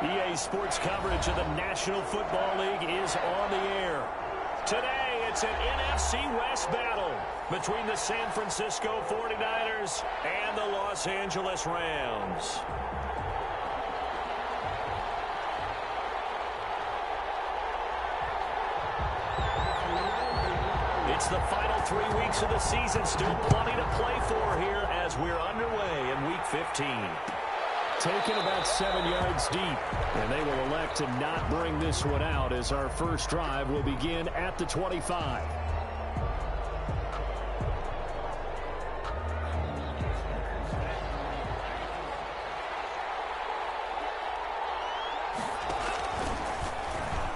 EA Sports coverage of the National Football League is on the air. Today, it's an NFC West battle between the San Francisco 49ers and the Los Angeles Rams. It's the final 3 weeks of the season. Still plenty to play for here as we're underway in Week 15. Taken about 7 yards deep, and they will elect to not bring this one out as our first drive will begin at the 25.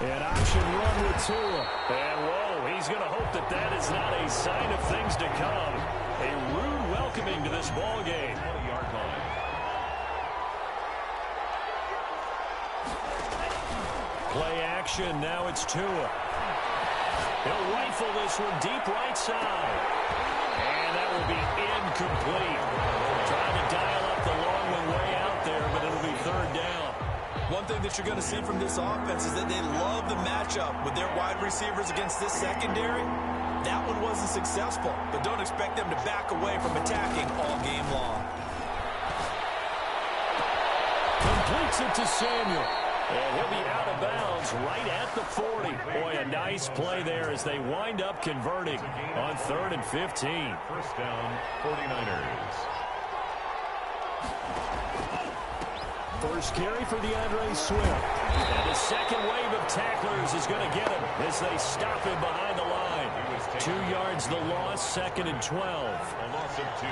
An option run with Tua. And whoa, he's going to hope that that is not a sign of things to come. A rude welcoming to this ball game. 20-yard line. Play action, now it's Tua. He'll rifle this one deep right side. And that will be incomplete. Trying to dial up the long one way out there, but it'll be third down. One thing that you're going to see from this offense is that they love the matchup with their wide receivers against this secondary. That one wasn't successful, but don't expect them to back away from attacking all game long. Completes it to Samuel. And he'll be out of bounds right at the 40. Boy, a nice play there as they wind up converting on 3rd and 15. First down, 49ers. First carry for DeAndre Swift. And the second wave of tacklers is going to get him as they stop him behind the line. 2 yards the loss, 2nd and 12. A loss of 2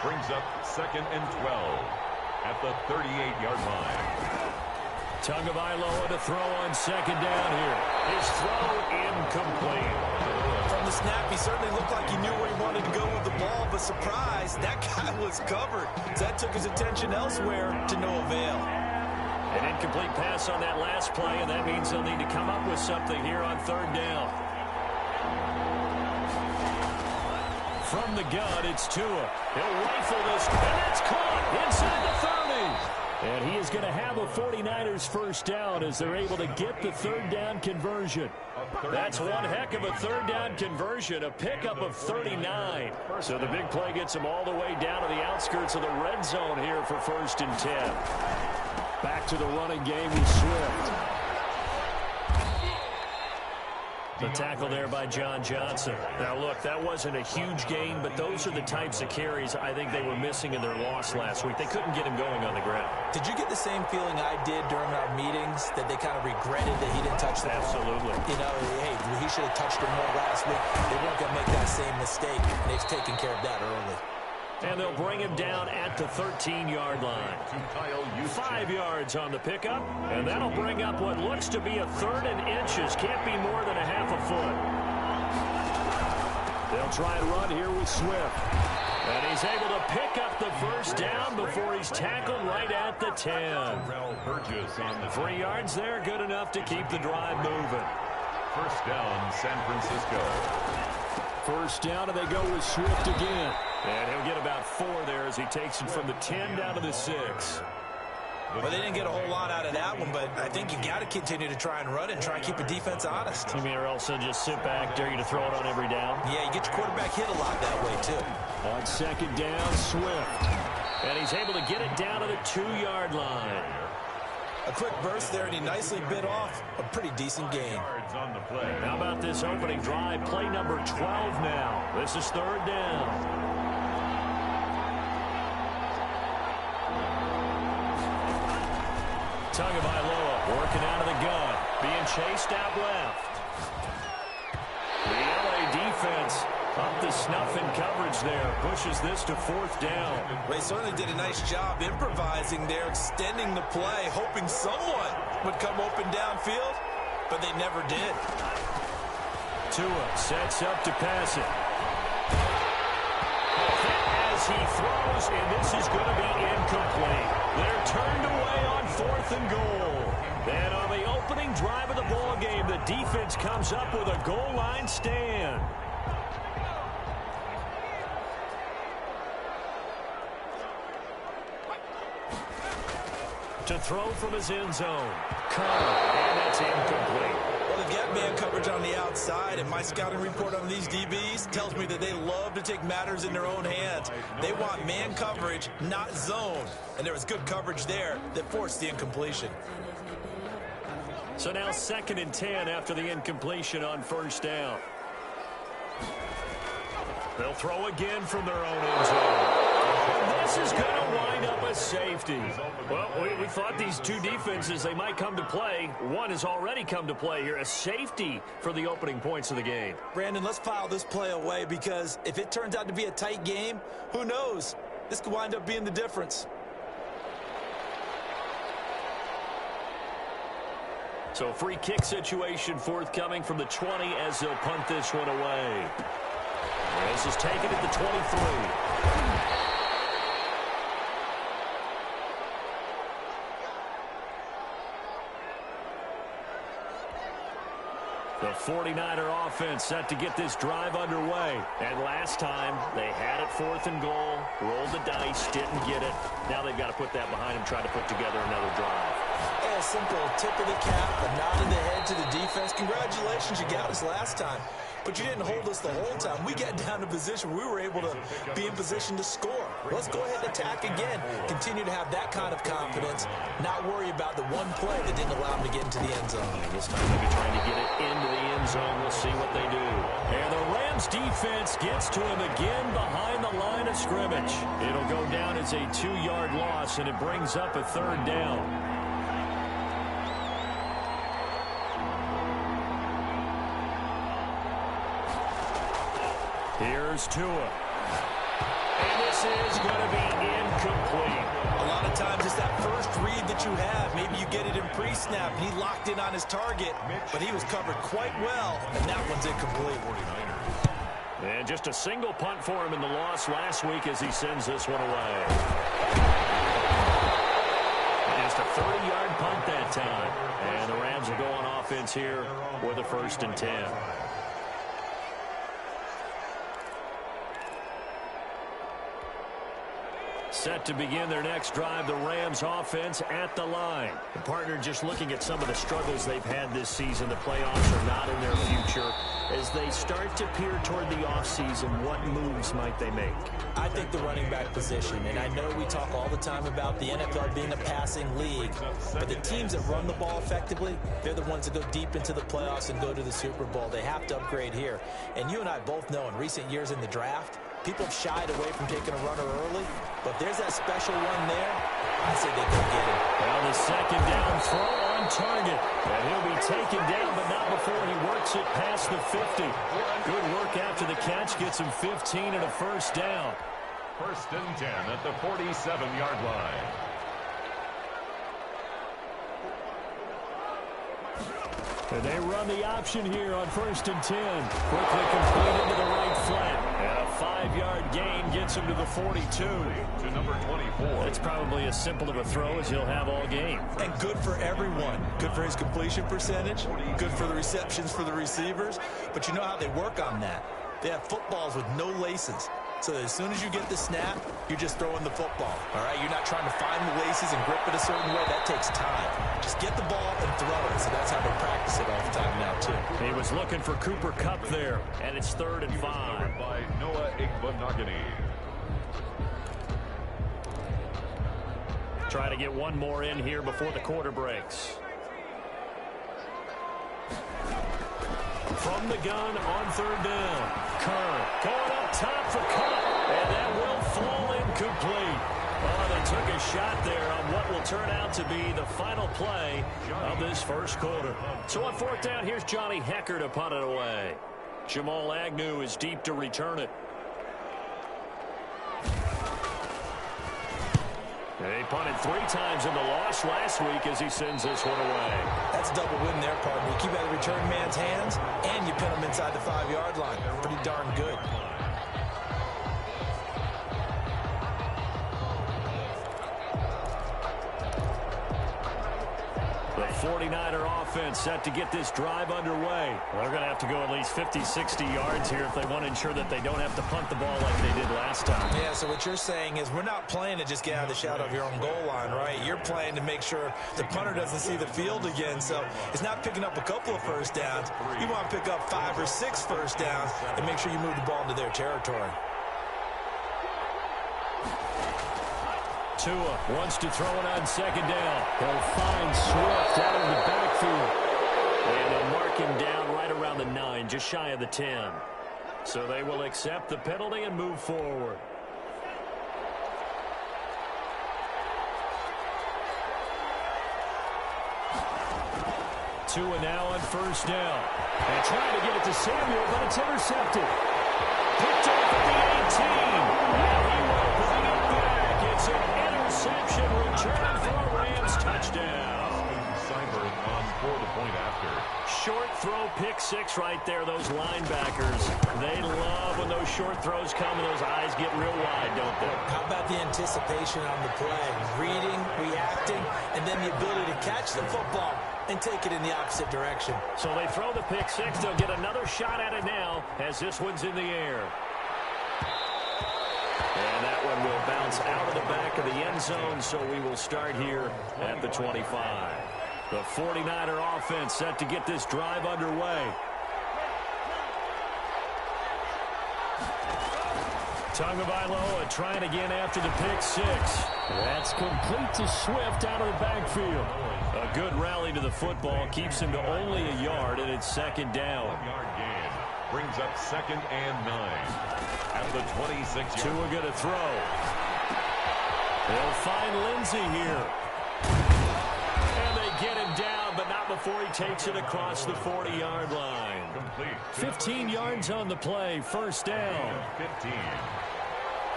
brings up 2nd and 12 at the 38-yard line. Tagovailoa to throw on 2nd down here. His throw incomplete. From the snap, he certainly looked like he knew where he wanted to go with the ball, but surprise, that guy was covered. So that took his attention elsewhere to no avail. An incomplete pass on that last play, and that means they'll need to come up with something here on 3rd down. From the gun, it's Tua. He'll rifle this, and it's caught inside the 30. And he is going to have a 49ers first down as they're able to get the 3rd down conversion. That's one heck of a 3rd down conversion, a pickup of 39. So the big play gets them all the way down to the outskirts of the red zone here for 1st and 10. Back to the running game with Swift. The tackle there by John Johnson. Now, look, that wasn't a huge gain, but those are the types of carries I think they were missing in their loss last week. They couldn't get him going on the ground. Did you get the same feeling I did during our meetings, that they kind of regretted that he didn't touch the ball? Absolutely. You know, hey, he should have touched it more last week. They weren't going to make that same mistake, and they've taken care of that early. And they'll bring him down at the 13-yard line. 5 yards on the pickup, and that'll bring up what looks to be a 3rd and inches. Can't be more than a half a foot. They'll try and run here with Swift. And he's able to pick up the first down before he's tackled right at the 10. 3 yards there, good enough to keep the drive moving. First down, San Francisco. First down, and they go with Swift again. And he'll get about 4 there as he takes it from the 10 down to the 6. Well, they didn't get a whole lot out of that one, but I think you got to continue to try and run it and try and keep the defense honest. You mean, or else they'll just sit back, dare you to throw it on every down? Yeah, you get your quarterback hit a lot that way, too. On 2nd down, Swift. And he's able to get it down to the 2-yard line. A quick burst there, and he nicely bit off a pretty decent gain. How about this opening drive? Play number 12 now. This is 3rd down. Tagovailoa working out of the gun. Being chased out left. The LA defense up the snuff in coverage there. Pushes this to 4th down. They certainly did a nice job improvising there, extending the play, hoping someone would come open downfield, but they never did. Tua sets up to pass it. As he throws, and this is going to be incomplete. They're turned away on 4th and goal. And on the opening drive of the ball game, the defense comes up with a goal line stand. to throw from his end zone. Cover, and that's incomplete. Well, they've got man coverage on the outside, and my scouting report on these DBs tells me that they love to take matters in their own hands. They want man coverage, not zone. And there was good coverage there that forced the incompletion. So now 2nd and 10 after the incompletion on 1st down. They'll throw again from their own end zone. This is going to wind up a safety. Well, we thought these two defenses, they might come to play. One has already come to play here. A safety for the opening points of the game. Brandon, let's file this play away because if it turns out to be a tight game, who knows? This could wind up being the difference. So a free kick situation forthcoming from the 20 as they'll punt this one away. This is taken at the 23. The 49er offense set to get this drive underway. And last time, they had it 4th and goal, rolled the dice, didn't get it. Now they've got to put that behind them, try to put together another drive. A simple tip of the cap, a nod of the head to the defense. Congratulations, you got us last time. But you didn't hold us the whole time. We got down to position where we were able to be in position to score. Let's go ahead and attack again. Continue to have that kind of confidence. Not worry about the one play that didn't allow them to get into the end zone. This time they'll be trying to get it into the end zone. We'll see what they do. And the Rams defense gets to him again behind the line of scrimmage. It'll go down as a 2-yard loss, and it brings up a 3rd down. Here's Tua. And this is going to be incomplete. A lot of times it's that first read that you have. Maybe you get it in pre-snap. He locked in on his target, but he was covered quite well, and that one's incomplete. And just a single punt for him in the loss last week as he sends this one away. Just a 30-yard punt that time. And the Rams will go on offense here with a 1st and 10. Set to begin their next drive, the Rams offense at the line. The partner just looking at some of the struggles they've had this season. The playoffs are not in their future. As they start to peer toward the offseason, what moves might they make? I think the running back position, and I know we talk all the time about the NFL being a passing league, but the teams that run the ball effectively, they're the ones that go deep into the playoffs and go to the Super Bowl. They have to upgrade here. And you and I both know in recent years in the draft, people have shied away from taking a runner early, but if there's that special one there, I say they go get him. Well, the 2nd down throw on target. And he'll be taken down, but not before he works it past the 50. Good work after the catch. Gets him 15 and a 1st down. 1st and 10 at the 47-yard line. And they run the option here on 1st and 10. Quickly complete into the right flat. And a 5-yard gain gets him to the 42. To number 24. It's probably as simple of a throw as he'll have all game. And good for everyone. Good for his completion percentage. Good for the receptions for the receivers. But you know how they work on that. They have footballs with no laces. So that as soon as you get the snap, you're just throwing the football. All right, you're not trying to find the laces and grip it a certain way. That takes time. Just get the ball and throw it. So that's how they practice it all the time now, too. He was looking for Cooper Kupp there, and it's 3rd and 5. By Noah Igbenogany. Try to get one more in here before the quarter breaks. From the gun on 3rd down. Kerr going up top for Kupp, and that will fall incomplete. Oh, they took a shot there on what will turn out to be the final play of this 1st quarter. So on 4th down, here's Johnny Hecker to punt it away. Jamal Agnew is deep to return it. They punted 3 times in the loss last week as he sends this one away. That's a double win there, partner. You keep out of the return man's hands, and you pin him inside the 5-yard line. Pretty darn good. The 49er offense set to get this drive underway. Well, they're going to have to go at least 50, 60 yards here if they want to ensure that they don't have to punt the ball like they did last time. Yeah, so what you're saying is we're not playing to just get out of the shadow of your own goal line, right? You're playing to make sure the punter doesn't see the field again. So it's not picking up a couple of first downs. You want to pick up 5 or 6 first downs and make sure you move the ball into their territory. Tua wants to throw it on second down. He'll find Swift out of the backfield. And they'll mark him down right around the 9, just shy of the 10. So they will accept the penalty and move forward. Tua now on first down. And trying to get it to Samuel, but it's intercepted. Picked off at the 18. Now he will bring it back. It's an interception return for a Rams touchdown. Cyber on for the point after. Short throw, pick 6 right there. Those linebackers, they love when those short throws come and those eyes get real wide, don't they? How about the anticipation on the play? Reading, reacting, and then the ability to catch the football and take it in the opposite direction. So they throw the pick 6. They'll get another shot at it now as this one's in the air. And that one will bounce out of the back of the end zone, so we will start here at the 25. The 49er offense set to get this drive underway. Tagovailoa trying again after the pick 6. That's complete to Swift out of the backfield. A good rally to the football keeps him to only a yard, and it's second down. 1-yard gain brings up 2nd and 9 at the 26-yard. Tua going to throw. They'll find Lindsey here. And they get him down, but not before he takes it across the 40-yard line. Complete. 15 yards on the play, first down. 15.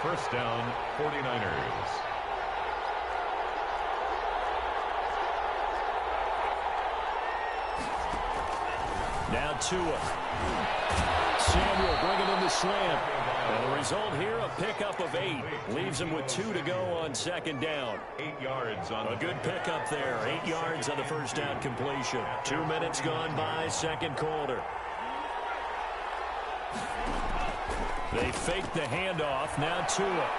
First down, 49ers. Now Tua. Samuel bringing in the slant. And the result here, a pickup of 8. Leaves him with 2 to go on second down. 8 yards on A good pickup there. 8 yards on the first down completion. 2 minutes gone by, second quarter. They fake the handoff. Now Tua.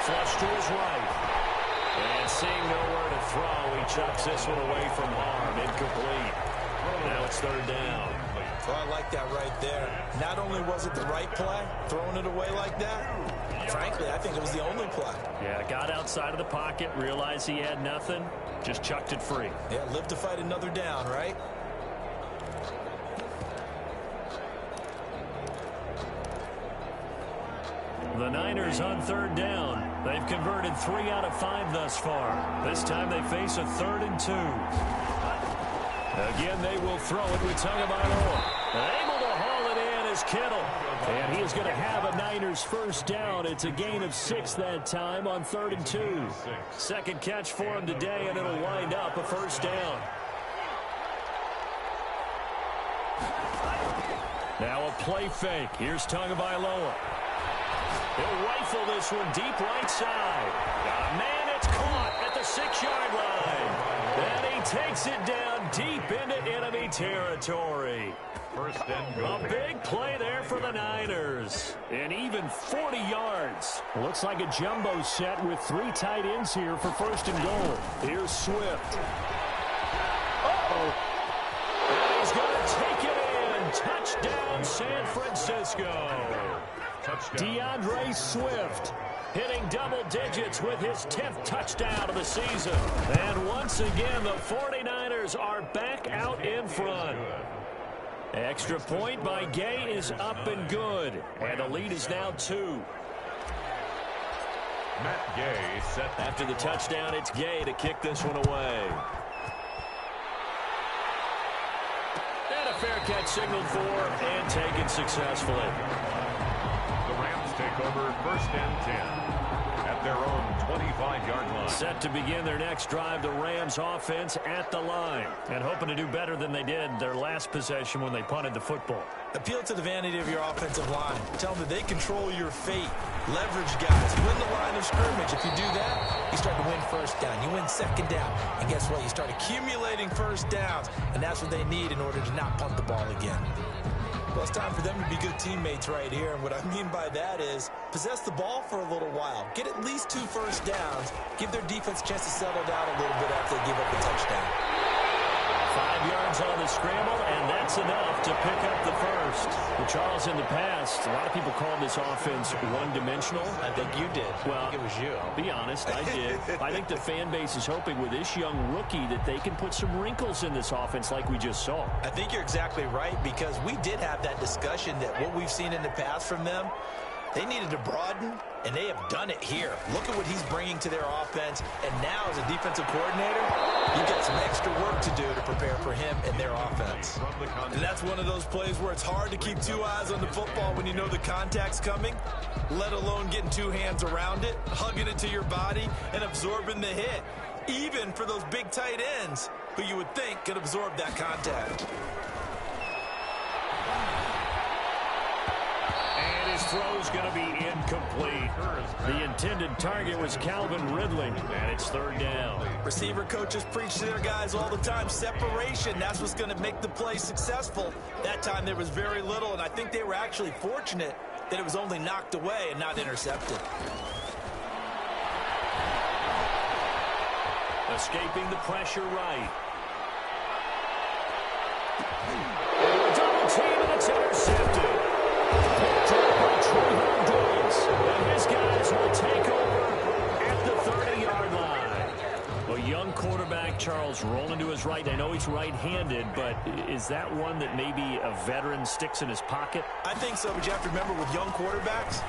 Flush to his right. And seeing nowhere to throw, he chucks this one away from harm. Incomplete. Now it's third down. Well, I like that right there. Not only was it the right play, throwing it away like that, frankly, I think it was the only play. Yeah, got outside of the pocket, realized he had nothing, just chucked it free. Yeah, live to fight another down, right? The Niners on third down. They've converted 3 out of 5 thus far. This time they face a 3rd and 2. Again, they will throw it with Tagovailoa. Able to haul it in is Kittle. And he is going to have a Niners first down. It's a gain of 6 that time on 3rd and 2. Second catch for him today, and it'll wind up a first down. Now a play fake. Here's Tagovailoa. He'll rifle this one deep right side. Man, it's caught at the 6-yard line. And he takes it down deep into enemy territory. First and goal. A big play there for the Niners. And even 40 yards. Looks like a jumbo set with 3 tight ends here for first and goal. Here's Swift. Uh-oh. And he's going to take it in. Touchdown, San Francisco. Touchdown. DeAndre Swift hitting double digits with his 10th touchdown of the season. And once again, the 49ers are back out in front. Extra point by Gay is up and good. And the lead is now 2. Matt Gay set. After the touchdown, it's Gay to kick this one away. And a fair catch signaled for and taken successfully. The Rams take over first and 10 at at their own 25-yard line. Set to begin their next drive, the Rams offense at the line. And hoping to do better than they did their last possession when they punted the football. Appeal to the vanity of your offensive line. Tell them that they control your fate. Leverage guys. Win the line of scrimmage. If you do that, you start to win first down. You win second down. And guess what? You start accumulating first downs. And that's what they need in order to not punt the ball again. Well, it's time for them to be good teammates right here. And what I mean by that is possess the ball for a little while. Get at least 2 first downs. Give their defense a chance to settle down a little bit after they give up a touchdown. 5 yards on the scramble, and that's enough to pick up the first. Well, Charles, in the past, a lot of people called this offense one-dimensional. I think you did. Well, I think it was you. I'll be honest, I did. I think the fan base is hoping with this young rookie that they can put some wrinkles in this offense like we just saw. I think you're exactly right, because we did have that discussion that what we've seen in the past from them, they needed to broaden, and they have done it here. Look at what he's bringing to their offense, and now as a defensive coordinator, you've got some extra work to do to prepare for him and their offense. And that's one of those plays where it's hard to keep 2 eyes on the football when you know the contact's coming, let alone getting 2 hands around it, hugging it to your body, and absorbing the hit, even for those big tight ends who you would think could absorb that contact. His throw is going to be incomplete. The intended target was Calvin Ridley, and it's 3rd down. Receiver coaches preach to their guys all the time. Separation, that's what's going to make the play successful. That time there was very little, and I think they were actually fortunate that it was only knocked away and not intercepted. Escaping the pressure right. Double team, and it's intercepted. And his guys will take over at the 30-yard line. A young quarterback, Charles, rolling to his right. I know he's right-handed, but is that one that maybe a veteran sticks in his pocket? I think so, but you have to remember with young quarterbacks,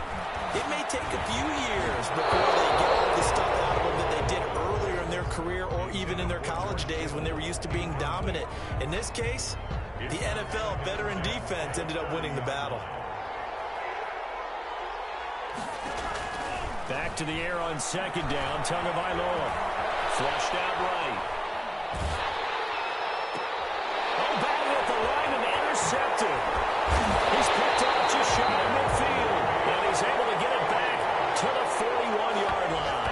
it may take a few years before they get all the stuff out of them that they did earlier in their career or even in their college days when they were used to being dominant. In this case, the NFL veteran defense ended up winning the battle. Back to the air on 2nd down. Tagovailoa flushed out right. Oh, battle at the line and intercepted. He's picked off just shy of midfield, and he's able to get it back to the 41-yard line.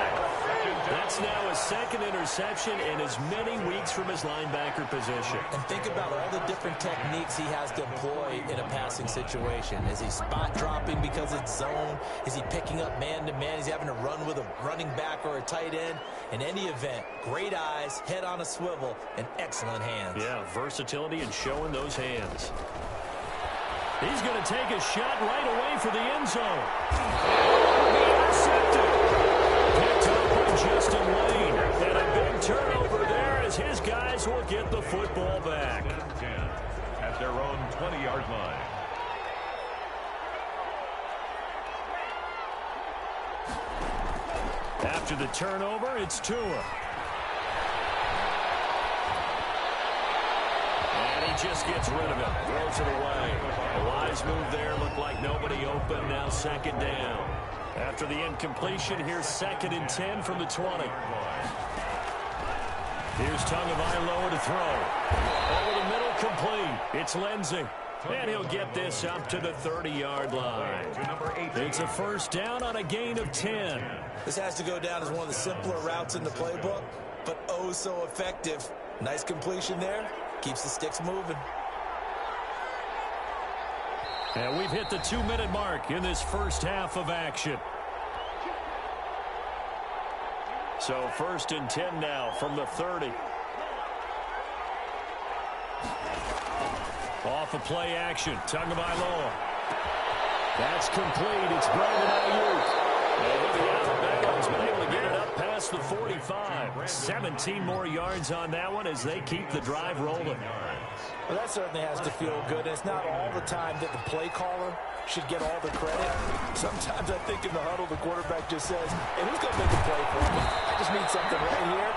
That's now his 2nd interception in as many weeks from his linebacker position. And think about all the different techniques he has to employ in a passing situation. Is he spot dropping because it's zone? Is he picking up man-to-man? Is he having to run with a running back or a tight end? In any event, great eyes, head on a swivel, and excellent hands. Yeah, versatility and showing those hands. He's going to take a shot right away for the end zone. Intercepted. Picked up by Justin Lane. And a big turnover there as his guys will get the football back. At their own 20-yard line. After the turnover, it's Tua. And he just gets rid of it. Throws it away. A wise move there. Looked like nobody open. Now 2nd down. After the incompletion, here's 2nd and 10 from the 20. Here's Tagovailoa to throw. Over the middle, complete. It's Lindsey. And he'll get this up to the 30-yard line. It's a 1st down on a gain of 10. This has to go down as one of the simpler routes in the playbook, but oh so effective. Nice completion there. Keeps the sticks moving. And we've hit the 2-minute mark in this first half of action. So 1st and 10 now from the 30. Off a play action. Tagovailoa. That's complete. It's Brandon Ayuk. And the Alabama's been able to get it up past the 45. 17 more yards on that one as they keep the drive rolling. Well, that certainly has to feel good. And it's not all the time that the play caller should get all the credit. Sometimes I think in the huddle, the quarterback just says, hey, who's going to make a play for me? I just need something right here.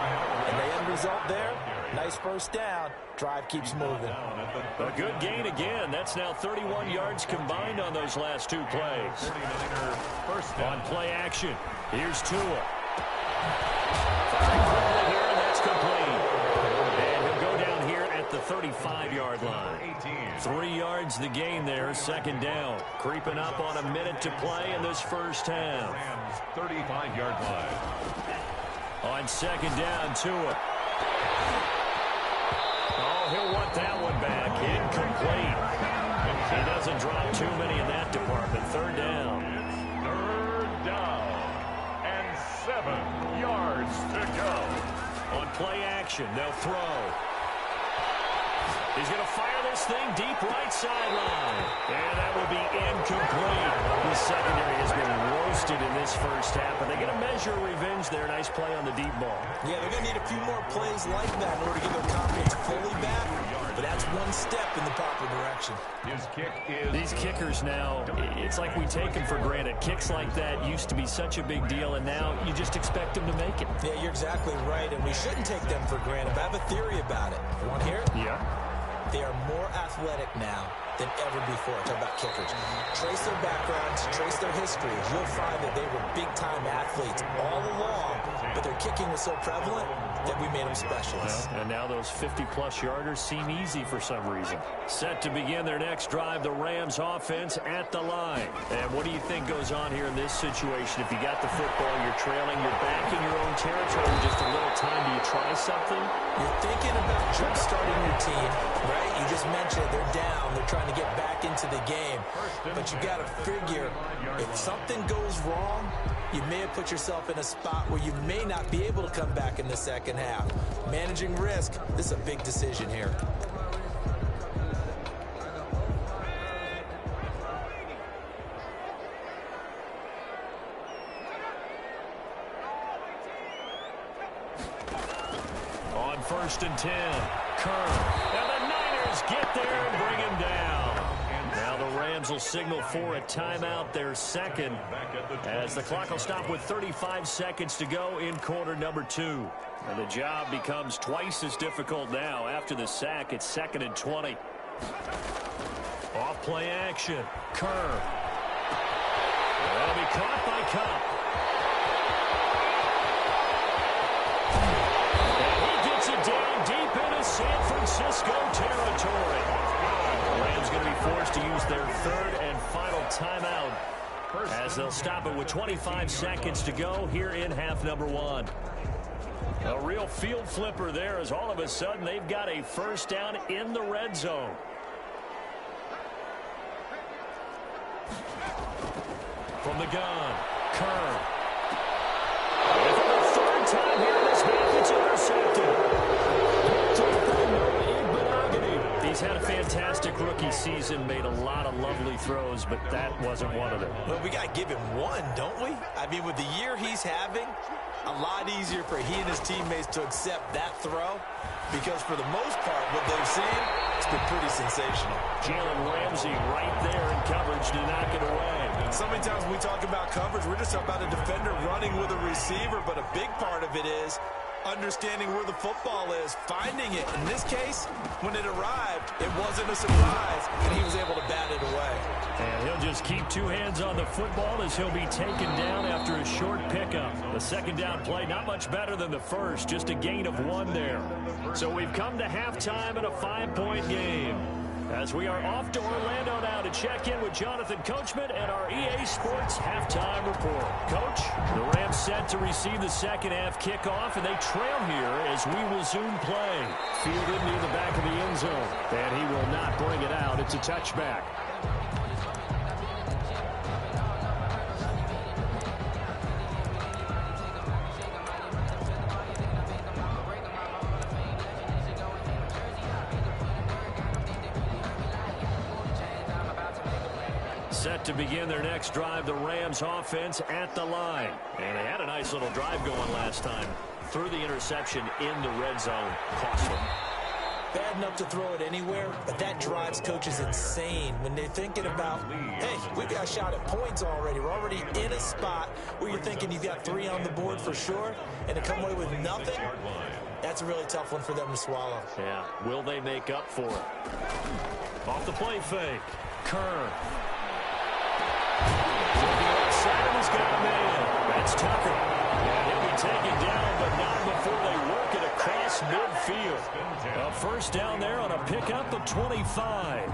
And the end result there, Nice first down. Drive keeps moving. A good gain again. That's now 31 yards combined on those last two plays. On play action, here's Tua. Firing quickly here, and that's complete. And he'll go down here at the 35-yard line. 3 yards the gain there, second down. Creeping up on a minute to play in this first half. 35-yard line. On second down, Tua. Oh, he'll want that one back. Incomplete. He doesn't drop too many in that department. Third down. Third down. And 7 yards to go. On play action, they'll throw. He's going to fire this thing deep right sideline. And that will be incomplete. The secondary has been roasted in this first half, but they get a measure of revenge there. Nice play on the deep ball. Yeah, they're going to need a few more plays like that in order to get their confidence fully back. But that's one step in the proper direction. His kick is... These kickers now, it's like we take them for granted. Kicks like that used to be such a big deal, and now you just expect them to make it. Yeah, you're exactly right, and we shouldn't take them for granted. But I have a theory about it. You want to hear it? Yeah. They are more athletic now than ever before. Talk about kickers. Trace their backgrounds, trace their history. You'll find that they were big-time athletes all along, but their kicking was so prevalent that we made them specialists. Well, and now those 50-plus yarders seem easy for some reason. Set to begin their next drive, the Rams offense at the line. And what do you think goes on here in this situation? If you got the football, you're trailing, you're back in your own territory, just a little time, do you try something? You're thinking about jump-starting your team, right? You just mentioned they're down. They're trying to get back into the game. But you got to figure, if something goes wrong, you may have put yourself in a spot where you may not be able to come back in the second half. Managing risk, this is a big decision here. On 1st and 10, Kerr. And the Niners get there and bring him down. Now the Rams will signal for a timeout, their second, as the clock will stop with 35 seconds to go in quarter number 2. And the job becomes twice as difficult now. After the sack, it's 2nd and 20. Off play action, Kerr. That'll be caught by Cup. Down deep into San Francisco territory. The Rams going to be forced to use their third and final timeout as they'll stop it with 25 seconds to go here in half number 1. A real field flipper there as all of a sudden they've got a first down in the red zone. From the gun, Kerr. And for the third time here in this half, it's intercepted. He's had a fantastic rookie season, made a lot of lovely throws, but that wasn't one of them. Well, we got to give him one, don't we? I mean, with the year he's having, a lot easier for he and his teammates to accept that throw, because for the most part, what they've seen, it's been pretty sensational. Jalen Ramsey right there in coverage to knock it away. So many times when we talk about coverage, we're just talking about a defender running with a receiver, but a big part of it is understanding where the football is, finding it. In this case, when it arrived, it wasn't a surprise, and he was able to bat it away. And he'll just keep two hands on the football as he'll be taken down after a short pickup. The second down play, not much better than the first, just a gain of 1 there. So we've come to halftime in a 5-point game. As we are off to Orlando now to check in with Jonathan Coachman and our EA Sports halftime report. Coach, the Rams set to receive the second half kickoff, and they trail here as we resume play. Fielded near the back of the end zone, and he will not bring it out. It's a touchback. Set to begin their next drive, the Rams offense at the line. And they had a nice little drive going last time. Through the interception in the red zone. Costly. Bad enough to throw it anywhere, but that drives coaches insane when they're thinking about, hey, we've got a shot at points already. We're already in a spot where you're thinking you've got 3 on the board for sure, and to come away with nothing, that's a really tough one for them to swallow. Yeah, will they make up for it? Off the play fake. Kerr. Outside, he's got a man. That's Tucker. And he'll be taken down, but not before they work it across midfield. A first down there on a pickup of 25.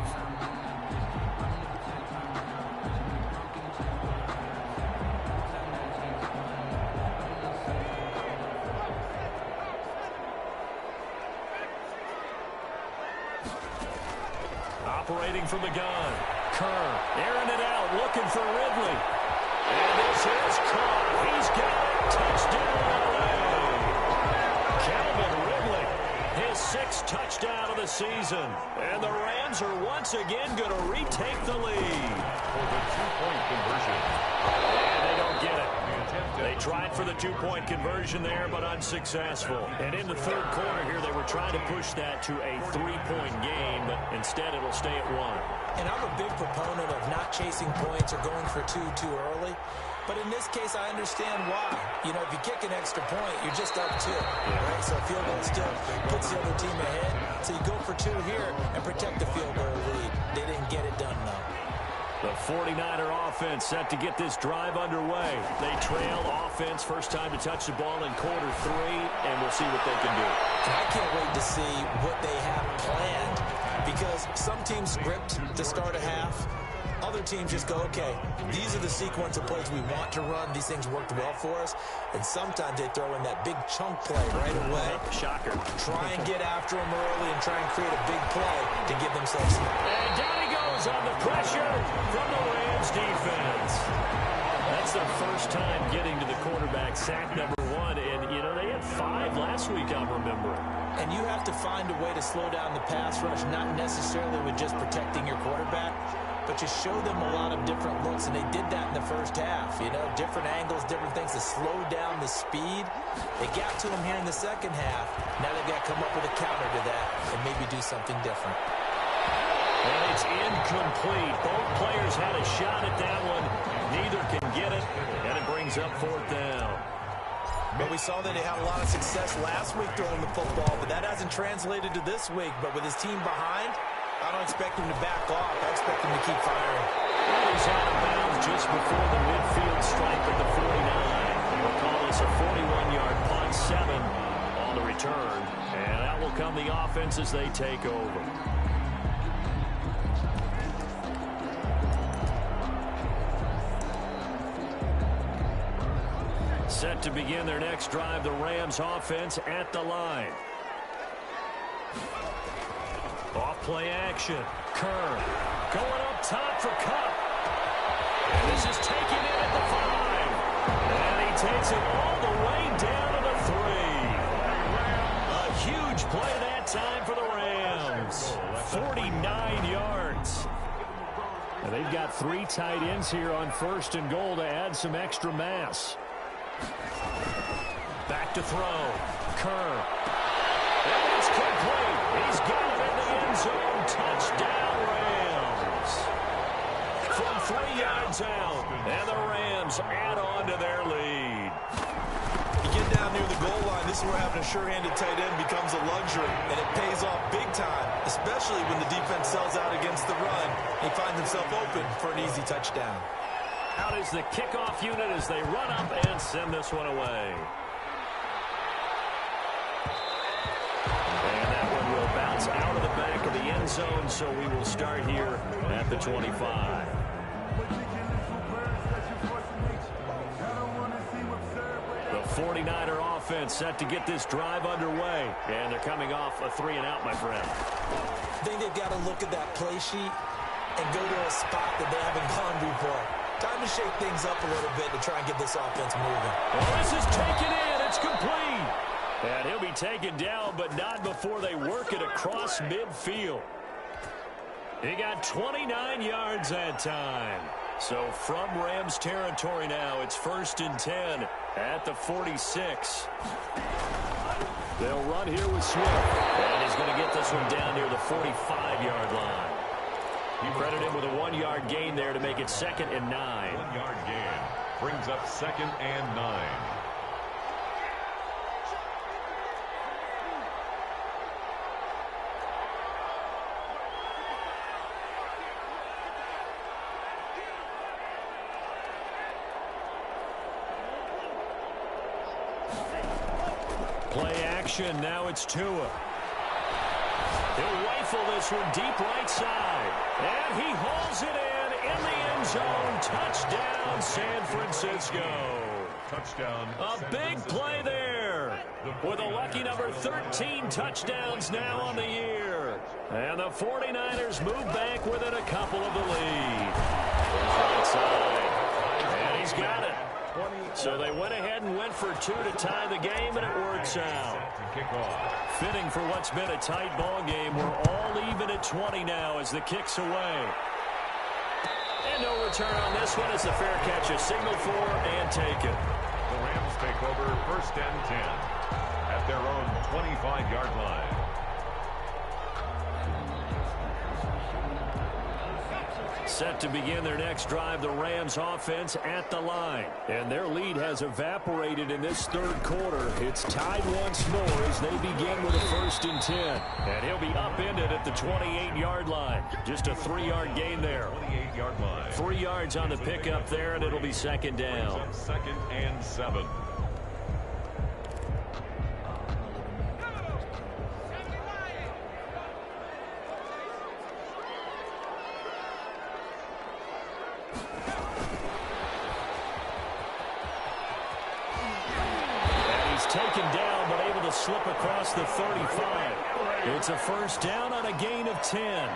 Operating from the gun. Kerr airing it out, looking for Ridley. And this is caught. He's got it. Touchdown, LA. Calvin Ridley, his 6th touchdown of the season. And the Rams are once again going to retake the lead. For the 2-point conversion. And they don't get it. They tried for the 2-point conversion there, but unsuccessful. And in the third quarter here, they were trying to push that to a 3-point game, but instead it'll stay at 1. And I'm a big proponent of not chasing points or going for 2 too early. But in this case, I understand why. You know, if you kick an extra point, you're just up 2. Right? So a field goal still puts the other team ahead. So you go for 2 here and protect the field goal lead. They didn't get it done, though. The 49er offense set to get this drive underway. They trail offense, first time to touch the ball in quarter 3, and we'll see what they can do. And I can't wait to see what they have planned, because some teams script to start a half. Other teams just go, okay, these are the sequence of plays we want to run. These things worked well for us. And sometimes they throw in that big chunk play right away. Shocker. Try and get after them early and try and create a big play to give themselves some. And down he goes on the pressure from the Rams defense. That's their first time getting to the quarterback, sack number 1. And, you know, they had 5 last week, I'm remembering. And you have to find a way to slow down the pass rush, not necessarily with just protecting your quarterback, but you show them a lot of different looks, and they did that in the first half. You know, different angles, different things to slow down the speed. They got to him here in the second half. Now they've got to come up with a counter to that and maybe do something different. And it's incomplete. Both players had a shot at that one. Neither can get it, and it brings up 4th down. But we saw that they had a lot of success last week throwing the football, but that hasn't translated to this week. But with his team behind, I don't expect him to back off. I expect him to keep firing. He's out of bounds just before the midfield stripe at the 49. We'll call this a 41-yard punt, 7 on the return. And that will come the offense as they take over. Set to begin their next drive, the Rams offense at the line. Off play action. Kerr going up top for Cup. And this is taken in at the 5. And he takes it all the way down to the 3. A huge play that time for the Rams. 49 yards. And they've got 3 tight ends here on 1st and goal to add some extra mass. Back to throw. Kerr. And it's complete. He's got it in the end zone. Touchdown, Rams. From 3 yards out. And the Rams add on to their lead. You get down near the goal line, this is where having a sure-handed tight end becomes a luxury. And it pays off big time, especially when the defense sells out against the run. He finds himself open for an easy touchdown. Out is the kickoff unit as they run up and send this one away. And that one will bounce out of the back of the end zone, so we will start here at the 25. The 49er offense set to get this drive underway. And they're coming off a 3-and-out, my friend. I think they've got to look at that play sheet and go to a spot that they haven't gone before. Time to shake things up a little bit to try and get this offense moving. Well, this is taken in. It's complete. And he'll be taken down, but not before they work it across midfield. He got 29 yards that time. So from Rams territory now, it's 1st and 10 at the 46. They'll run here with Swift. And he's going to get the this one down near the 45-yard line. You credit him with a 1-yard gain there to make it 2nd and 9. 1-yard gain brings up 2nd and 9. Play action. Now it's Tua. He'll rifle this one deep right side. And he hauls it in the end zone. Touchdown, San Francisco. Touchdown. A big play there. With a lucky number 13 touchdowns now on the year. And the 49ers move back within a couple of the lead. Right side. And he's got it. So they went ahead and went for 2 to tie the game, and it works out. Fitting for what's been a tight ball game. We're all even at 20 now as the kick's away. And no return on this one as the fair catch is signaled for and taken. The Rams take over 1st and 10 at their own 25-yard line. Set to begin their next drive, the Rams offense at the line. And their lead has evaporated in this 3rd quarter. It's tied once more as they begin with a 1st and 10. And he'll be upended at the 28-yard line. Just a 3-yard gain there. 28-yard line. 3 yards on the pickup there, and it'll be 2nd down. 2nd and 7. Taken down, but able to slip across the 35. It's a 1st down on a gain of 10.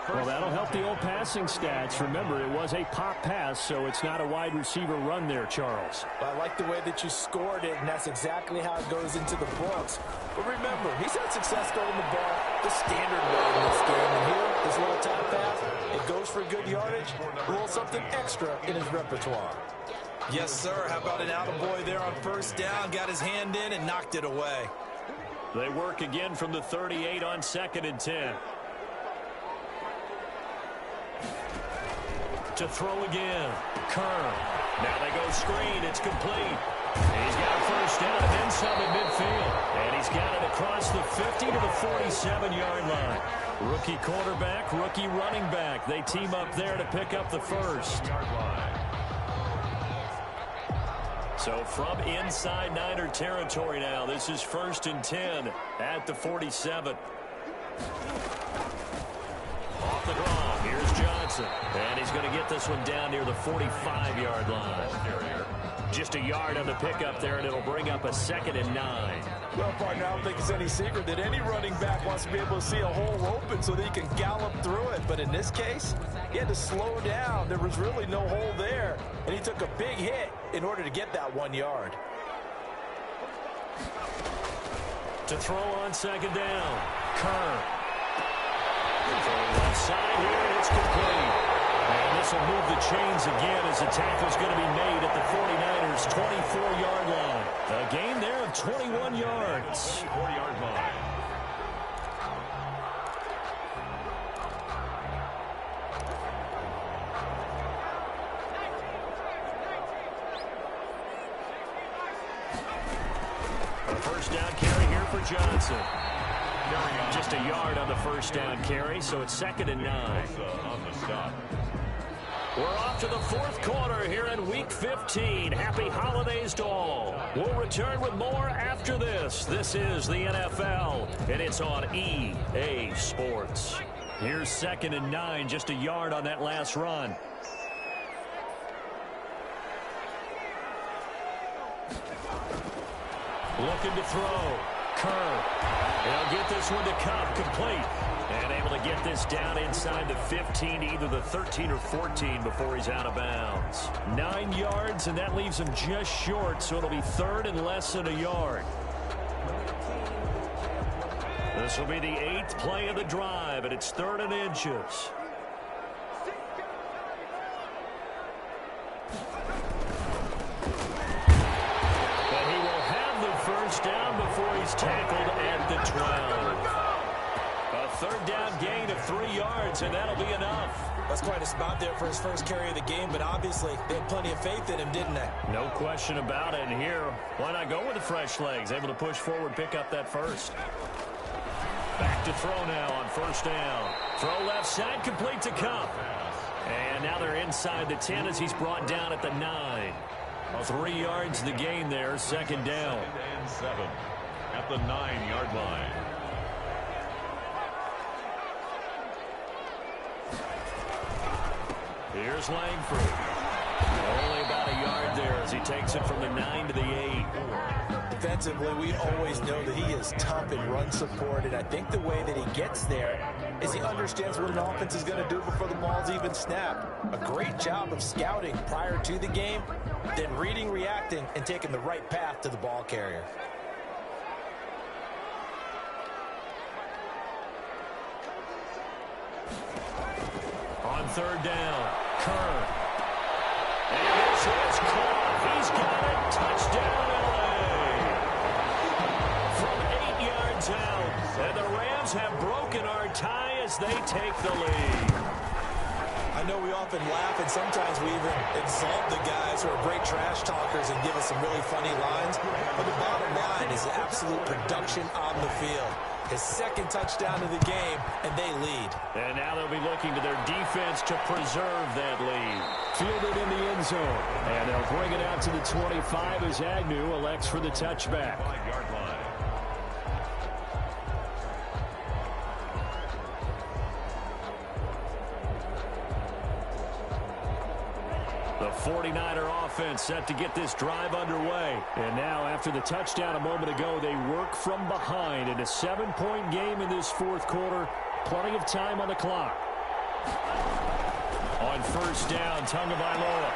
Well, that'll help the old passing stats. Remember, it was a pop pass, so it's not a wide receiver run there, Charles. I like the way that you scored it, and that's exactly how it goes into the books. But remember, he's had success throwing the ball the standard way in this game. And here, this little top pass, it goes for good yardage, a little something extra in his repertoire. Yes, sir. How about an attaboy there on 1st down? Got his hand in and knocked it away. They work again from the 38 on 2nd and 10. To throw again. Kerr. Now they go screen. It's complete. He's got a 1st down and then some at midfield. And he's got it across the 50 to the 47-yard line. Rookie quarterback, rookie running back. They team up there to pick up the 1st. So from inside Niner territory now, this is 1st and 10 at the 47. Off the draw, here's Johnson. And he's going to get this one down near the 45-yard line. Just a yard on the pickup there, and it'll bring up a 2nd and 9. Well, partner, I don't think it's any secret that any running back wants to be able to see a hole open so that he can gallop through it. But in this case, he had to slow down. There was really no hole there, and he took a big hit in order to get that 1 yard. To throw on 2nd down, Kerr. From the left side here, and it's complete. And this will move the chains again as the tackle's going to be made at the 49ers' 24-yard line. A gain there of 21 yards. 24-yard line. A 1st down carry here for Johnson. Just a yard on the 1st down carry, so it's 2nd and 9. On the stop. We're off to the 4th quarter here in Week 15. Happy holidays to all. We'll return with more after this. This is the NFL, and it's on EA Sports. Here's 2nd and 9, just a yard on that last run. Looking to throw. Kerr. He'll get this one to Cup, complete. And able to get this down inside the 15, either the 13 or 14 before he's out of bounds. 9 yards, and that leaves him just short, so it'll be 3rd and less than a yard. This will be the 8th play of the drive, and it's 3rd and inches. And he will have the 1st down before he's tackled at the 12. third down gain of 3 yards, and that'll be enough. That's quite a spot there for his first carry of the game, but obviously they had plenty of faith in him, didn't they? No question about it. And here, why not go with the fresh legs? Able to push forward, pick up that first. Back to throw now on first down. Throw left side, complete to Cup. And now they're inside the 10 as he's brought down at the 9. 3 yards the gain there, second down. 2nd and 7 at the 9-yard line. Here's Langford. Only about a yard there as he takes it from the 9 to the 8. Defensively, we always know that he is tough in run support, and I think the way that he gets there is he understands what an offense is going to do before the ball's even snapped. A great job of scouting prior to the game, then reading, reacting, and taking the right path to the ball carrier. On third down, Kerr. And this is caught. He's got it. Touchdown, L.A. From 8 yards out. And the Rams have broken our tie as they take the lead. I know we often laugh, and sometimes we even exalt the guys who are great trash talkers and give us some really funny lines. But the bottom line is absolute production on the field. His second touchdown of the game, and they lead. And now they'll be looking to their defense to preserve that lead. Fielded in the end zone. And they'll bring it out to the 25 as Agnew elects for the touchback. 5-yard line. The 49er offense set to get this drive underway. And now, after the touchdown a moment ago, they work from behind in a 7-point game in this fourth quarter. Plenty of time on the clock. On first down, Tagovailoa.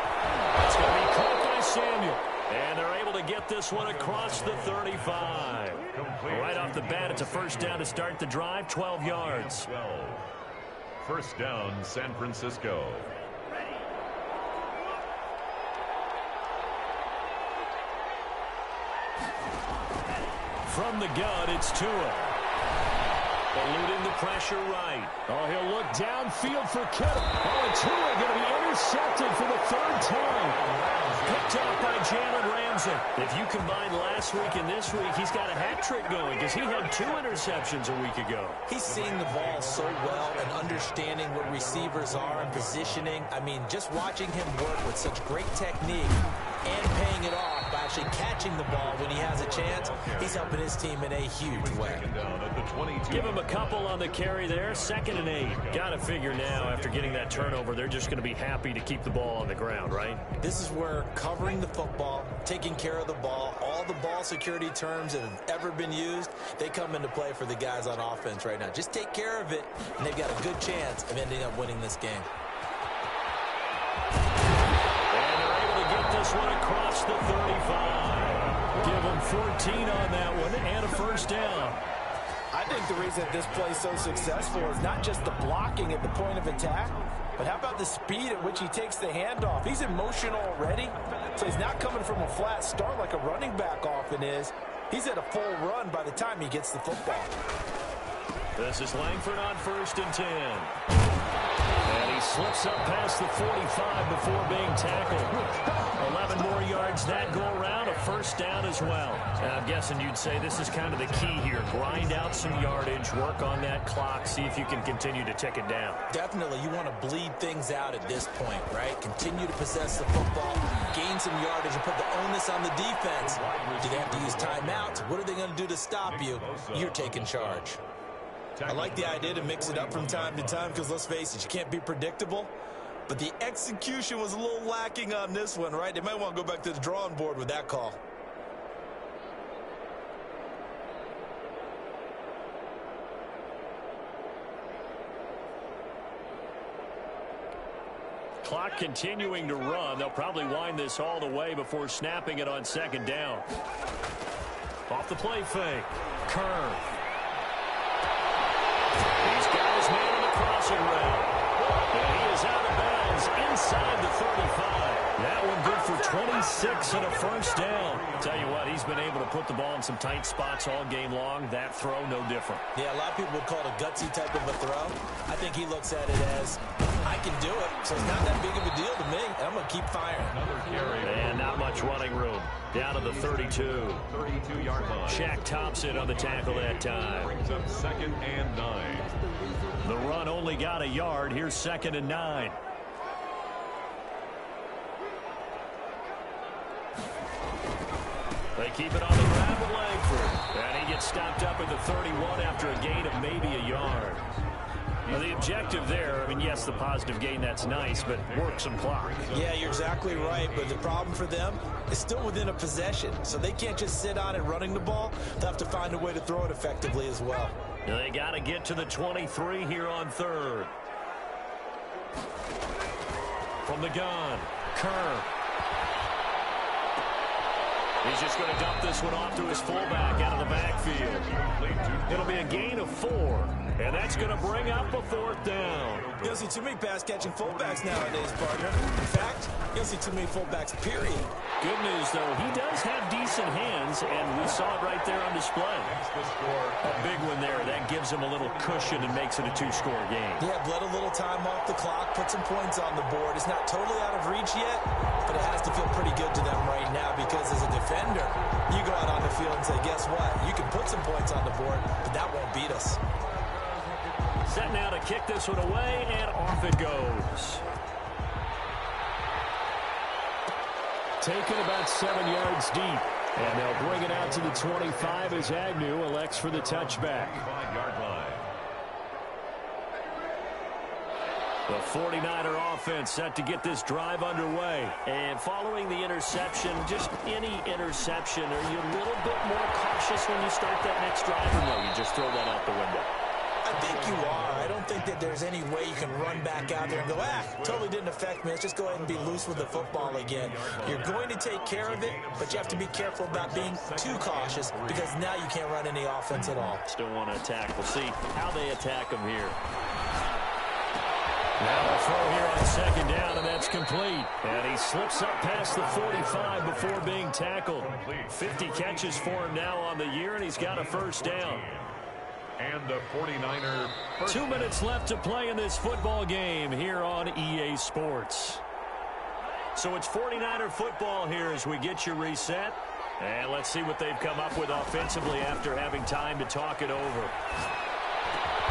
It's going to be caught by Samuel. And they're able to get this one across the 35. Right off the bat, it's a first down to start the drive, 12 yards. 12. First down, San Francisco. From the gun, it's Tua. Eluding the pressure right. Oh, he'll look downfield for Kittle. Oh, and Tua going to be intercepted for the third time. Picked up by Jalen Ramsey. If you combine last week and this week, he's got a hat trick going because he had 2 interceptions a week ago. He's seeing the ball so well and understanding where receivers are and positioning. I mean, just watching him work with such great technique and paying it off by actually catching the ball when he has a chance, he's helping his team in a huge way. Give him a couple on the carry there. 2nd and 8. Got to figure now after getting that turnover, they're just going to be happy to keep the ball on the ground, right? This is where covering the football, taking care of the ball, all the ball security terms that have ever been used, they come into play for the guys on offense right now. Just take care of it, and they've got a good chance of ending up winning this game. This one across the 35. Give them 14 on that one and a first down. I think the reason that this play is so successful is not just the blocking at the point of attack, but how about the speed at which he takes the handoff? He's in motion already, so he's not coming from a flat start like a running back often is. He's at a full run by the time he gets the football. This is Langford on 1st and 10. And he slips up past the 45 before being tackled. 11 more yards that go around, a first down as well. And I'm guessing you'd say this is kind of the key here. Grind out some yardage, work on that clock, see if you can continue to tick it down. Definitely, you want to bleed things out at this point, right? Continue to possess the football, gain some yardage, and put the onus on the defense. Do they have to use timeouts? What are they going to do to stop you? You're taking charge. I like the idea to mix it up from time to time because, let's face it, you can't be predictable. But the execution was a little lacking on this one, right? They might want to go back to the drawing board with that call. Clock continuing to run. They'll probably wind this all the way before snapping it on 2nd down. Off the play fake. Kerr. He's got his man in the crossing route. And he is out of bounds inside the 35. That one good for 26 and a first down. Tell you what, he's been able to put the ball in some tight spots all game long. That throw, no different. Yeah, a lot of people would call it a gutsy type of a throw. I think he looks at it as, I can do it, so it's not that big of a deal to me. I'm going to keep firing. And not much running room. Down to the 32. 32-yard line. Shaq Thompson on the tackle that time. Brings up 2nd and 9. The run only got a yard. Here's 2nd and 9. They keep it on the ground with Langford. And he gets stopped up at the 31 after a gain of maybe a yard. Now, the objective there, I mean, yes, the positive gain, that's nice, but work some clock. Yeah, you're exactly right, but the problem for them is still within a possession, so they can't just sit on it running the ball. They'll have to find a way to throw it effectively as well. Now, they got to get to the 23 here on 3rd. From the gun, Kerr. He's just going to dump this one off to his fullback out of the backfield. It'll be a gain of 4, and that's going to bring up a 4th down. You don't see too many pass-catching fullbacks nowadays, partner. In fact, you don't see too many fullbacks, period. Good news, though, he does have decent hands, and we saw it right there on display. A big one there. That gives him a little cushion and makes it a 2-score game. Yeah, bled a little time off the clock, put some points on the board. It's not totally out of reach yet, but it has to feel pretty good to them right now because as a defender, you go out on the field and say, guess what? You can put some points on the board, but that won't beat us. Set now to kick this one away, and off it goes. Taken about 7 yards deep. And they'll bring it out to the 25 as Agnew elects for the touchback. 5-yard line. The 49er offense set to get this drive underway. And following the interception, just any interception, are you a little bit more cautious when you start that next drive, or no, you just throw that out the window? I think you are. I don't think that there's any way you can run back out there and go, totally didn't affect me. Let's just go ahead and be loose with the football again. You're going to take care of it, but you have to be careful about being too cautious because now you can't run any offense at all. Still want to attack. We'll see how they attack them here. Now a throw here on 2nd down, and that's complete. And he slips up past the 45 before being tackled. 50 catches for him now on the year, and he's got a first down. And the 49er. 2 minutes left to play in this football game here on EA Sports. So it's 49er football here as we get you reset. And let's see what they've come up with offensively after having time to talk it over.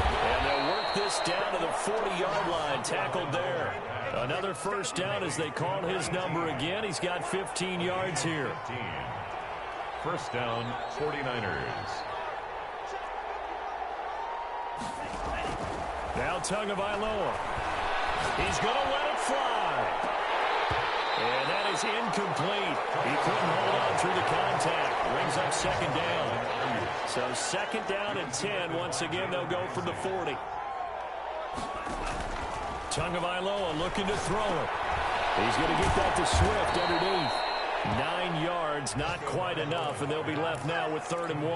And they'll work this down to the 40-yard line, tackled there. Another first down as they call his number again. He's got 15 yards here. 15. First down, 49ers. Now Tagovailoa. He's going to let it fly. And that is incomplete. He couldn't hold on through the contact. Brings up 2nd down. So 2nd down and 10. Once again, they'll go from the 40. Tagovailoa looking to throw it. He's going to get that to Swift underneath. 9 yards, not quite enough, and they'll be left now with 3rd and 1.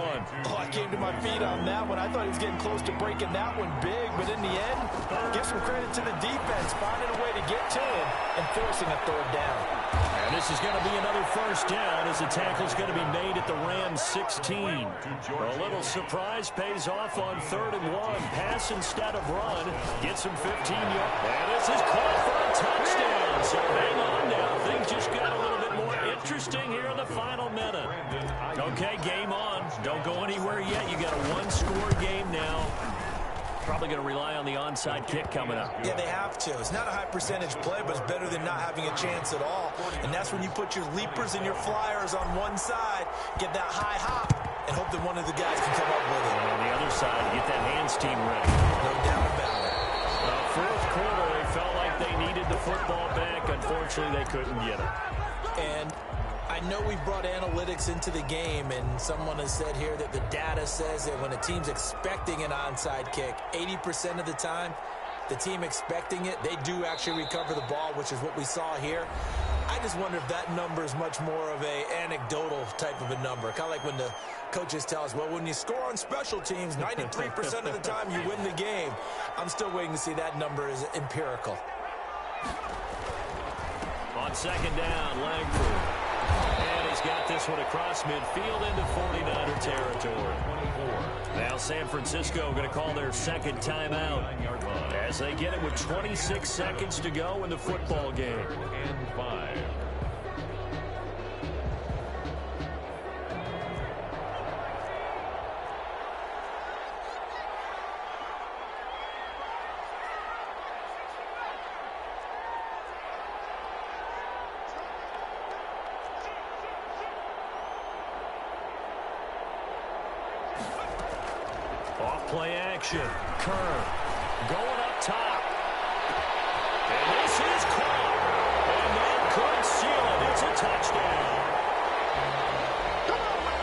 Oh, I came to my feet on that one. I thought he was getting close to breaking that one big, but in the end, give some credit to the defense, finding a way to get to him and forcing a 3rd down. And this is going to be another first down as the tackle's going to be made at the Rams 16. A little surprise pays off on 3rd and 1. Pass instead of run. Gets him 15 yards. And this is caught for a touchdown. So hang on now. Things just got a little bit more interesting here in the final minute. Okay, game on. Don't go anywhere yet. You got a 1-score game now. Probably going to rely on the onside kick coming up. Yeah, they have to. It's not a high percentage play, but it's better than not having a chance at all. And that's when you put your leapers and your flyers on one side, get that high hop, and hope that one of the guys can come up with it. And on the other side, get that hands team ready. No doubt about it. Fourth quarter, they felt like they needed the football back. Unfortunately, they couldn't get it. And I know we brought analytics into the game, and someone has said here that the data says that when a team's expecting an onside kick, 80% of the time, the team expecting it, they do actually recover the ball, which is what we saw here. I just wonder if that number is much more of a anecdotal type of a number. Kind of like when the coaches tell us, well, when you score on special teams, 93% of the time you win the game. I'm still waiting to see that number is empirical. On On second down, Langford. And he's got this one across midfield into 49er territory. Now San Francisco going to call their second timeout as they get it with 26 seconds to go in the football game. And 5. Play action. Kerr going up top. And this is caught. And that could seal it. It's a touchdown.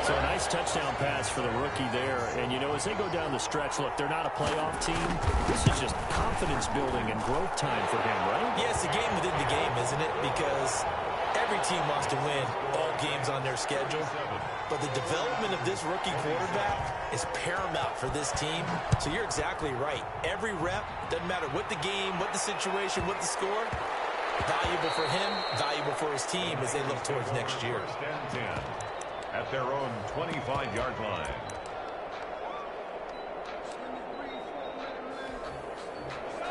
So a nice touchdown pass for the rookie there. And, you know, as they go down the stretch, look, they're not a playoff team. This is just confidence building and growth time for him, right? Yeah, it's a game within the game, isn't it? Because every team wants to win all games on their schedule. But the development of this rookie quarterback is paramount for this team. So you're exactly right. Every rep, doesn't matter what the game, what the situation, what the score, valuable for him, valuable for his team as they look towards next year. First and 10 at their own 25-yard line.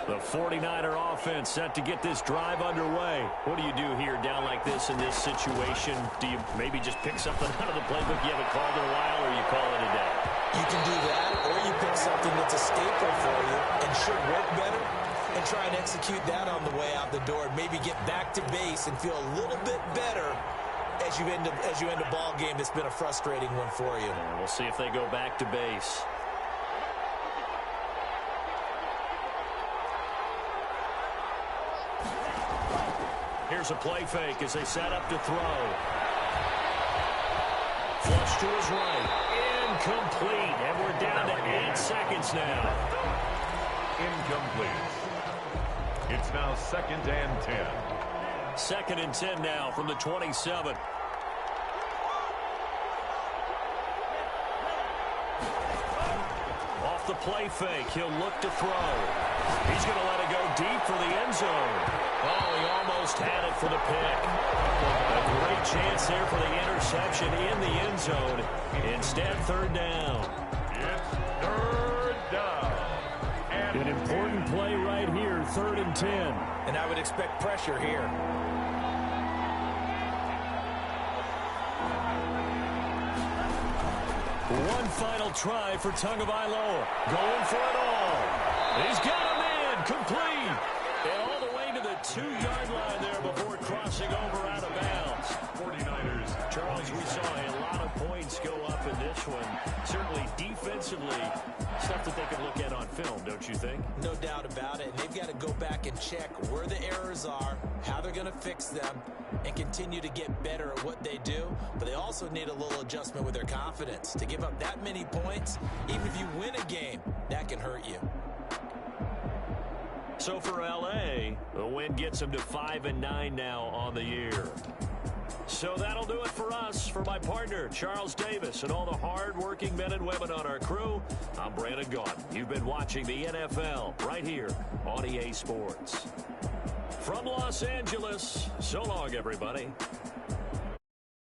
The 49er offense set to get this drive underway. What do you do here down like this in this situation? Do you maybe just pick something out of the playbook you haven't called in a while, or you call it a day? You can do that, or you pick something that's a staple for you and should work better and try and execute that on the way out the door. Maybe get back to base and feel a little bit better as you end a ball game that's been a frustrating one for you. And we'll see if they go back to base. Here's a play fake as they set up to throw. Flush to his right. Incomplete. And we're down to 8 seconds now. Incomplete. It's now 2nd and 10. 2nd and 10 now from the 27. Off the play fake, he'll look to throw. He's going to let it go deep for the end zone. Oh, he almost had it for the pick. A great chance there for the interception in the end zone. Instead, 3rd down. It's 3rd down. And An important play right here, 3rd and 10. And I would expect pressure here. One final try for Tagovailoa. Going for it all. He's got a man. Complete. And all the way to the 2-yard line there before crossing over out of bounds. 49ers. Charles, we saw a lot of points go up in this one. Certainly defensively, stuff that they could look at on film, don't you think? No doubt about it. And they've got to go back and check where the errors are, how they're going to fix them, and continue to get better at what they do. But they also need a little adjustment with their confidence. To give up that many points, even if you win a game, that can hurt you. So for L.A., the win gets them to 5-9 now on the year. So that'll do it for us. For my partner, Charles Davis, and all the hard-working men and women on our crew, I'm Brandon Gaudin. You've been watching the NFL right here on EA Sports. From Los Angeles, so long, everybody.